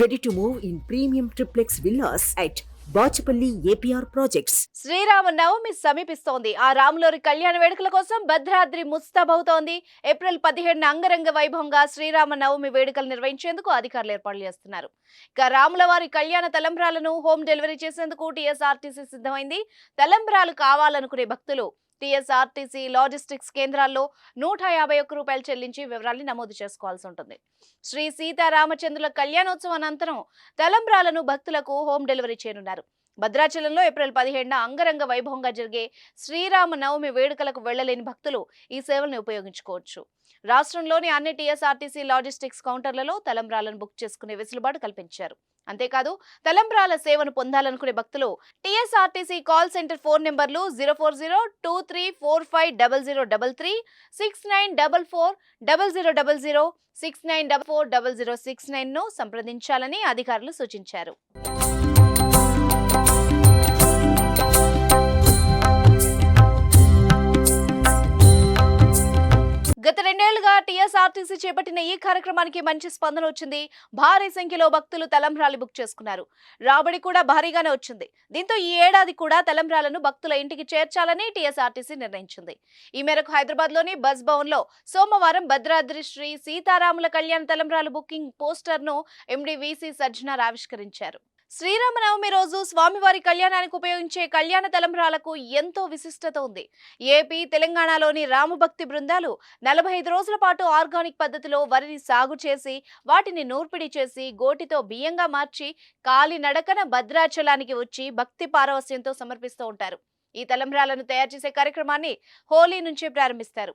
Ready to move in premium triplex villas at Bachupally APR projects. Sri Rama Navami సమీపిస్తోంది. ఆ రాములోరి కళ్యాణ వేడుకల కోసం భద్రాద్రి ముస్తాబవుతోంది. ఏప్రిల్ 17న అంగరంగ వైభవంగా శ్రీరామనవమి వేడుకలు నిర్వహించేందుకు అధికారులు ఏర్పాట్లు చేస్తున్నారు. ఇక రాములవారి కళ్యాణ తలంబ్రాలను హోమ్ డెలివరీ చేసేందుకు టీఎస్ఆర్టీసీ సిద్ధమైంది. తలంబ్రాలు కావాలనుకునే భక్తులు టీఎస్ఆర్టీసీ లాజిస్టిక్స్ కేంద్రాల్లో 151 రూపాయలు చెల్లించి వివరాల్ని నమోదు చేసుకోవాల్సి ఉంటుంది. శ్రీ సీతారామచంద్రుల కళ్యాణోత్సవం అనంతరం తలంబ్రాలను భక్తులకు హోమ్ డెలివరీ చేయనున్నారు. భద్రాచలంలో ఏప్రిల్ 17న అంగరంగ వైభవంగా జరిగే శ్రీరామనవమి వేడుకలకు వెళ్లలేని భక్తులు ఈ సేవలను ఉపయోగించుకోవచ్చు. రాష్ట్రంలోని అన్ని టీఎస్ఆర్టీసీ లాజిస్టిక్స్ కౌంటర్లలో తలంబ్రాలను బుక్ చేసుకునే వెసులుబాటు కల్పించారు. అంతేకాదు తలంబ్రాల సేవను పొందాలనుకునే భక్తులు టీఎస్ఆర్టీసీ కాల్ సెంటర్ ఫోన్ నెంబర్లు 04023450033, 69440000, 69440069ను సంప్రదించాలని అధికారులు సూచించారు. గత 2 ఏళ్లుగా టీఎస్ఆర్టీసీ చేపట్టిన ఈ కార్యక్రమానికి మంచి స్పందన వచ్చింది. భారీ సంఖ్యలో భక్తులు తలంబ్రాలు బుక్ చేసుకున్నారు. రాబడి కూడా భారీగానే వచ్చింది. దీంతో ఈ ఏడాది కూడా తలంబ్రాలను భక్తుల ఇంటికి చేర్చాలని టీఎస్ఆర్టీసీ నిర్ణయించింది. ఈ మేరకు హైదరాబాద్లోని బజ్ భవన్లో సోమవారం భద్రాద్రి శ్రీ సీతారాముల కళ్యాణ తలంబ్రాలు బుకింగ్ పోస్టర్ను ఎండీ వీసీ సజ్జనార్ ఆవిష్కరించారు. శ్రీరామనవమి రోజు స్వామివారి కళ్యాణానికి ఉపయోగించే కళ్యాణ తలంబ్రాలకు ఎంతో విశిష్టత ఉంది. ఏపీ, తెలంగాణలోని రామభక్తి బృందాలు 45 రోజుల పాటు ఆర్గానిక్ పద్ధతిలో వరిని సాగు చేసి వాటిని నూర్పిడి చేసి గోటితో బియ్యంగా మార్చి కాలినడకన భద్రాచలానికి వచ్చి భక్తి పారవస్యంతో సమర్పిస్తూ ఉంటారు. ఈ తలంబ్రాలను తయారు చేసే కార్యక్రమాన్ని హోలీ నుంచే ప్రారంభిస్తారు.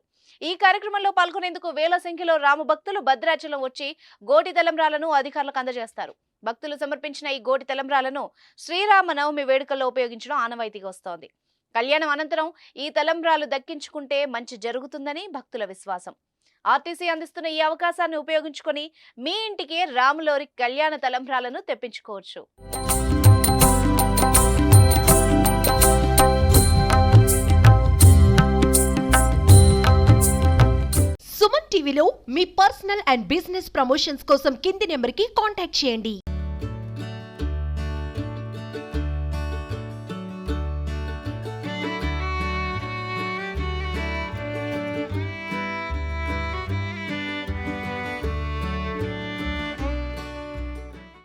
ఈ కార్యక్రమంలో పాల్గొనేందుకు వేల సంఖ్యలో రామభక్తులు భద్రాచలం వచ్చి గోటి తలంబ్రాలను అధికారులకు అందజేస్తారు. భక్తులు సమర్పించిన ఈ గోటి తలంబ్రాలను శ్రీరామనవమి వేడుకల్లో ఉపయోగించడం ఆనవాయితీగా వస్తోంది. కళ్యాణం అనంతరం ఈ తలంబ్రాలు దక్కించుకుంటే మంచి జరుగుతుందని భక్తుల విశ్వాసం. ఆర్టీసీ అందిస్తున్న ఈ అవకాశాన్ని ఉపయోగించుకొని మీ ఇంటికి రాములోరి కళ్యాణ తలంబ్రాలను తెప్పించుకోవచ్చు. సుమన్ టీవీలో మీ పర్సనల్ అండ్ బిజినెస్ ప్రమోషన్స్ కోసం కింది నెంబర్కి కాంటాక్ట్ చేయండి.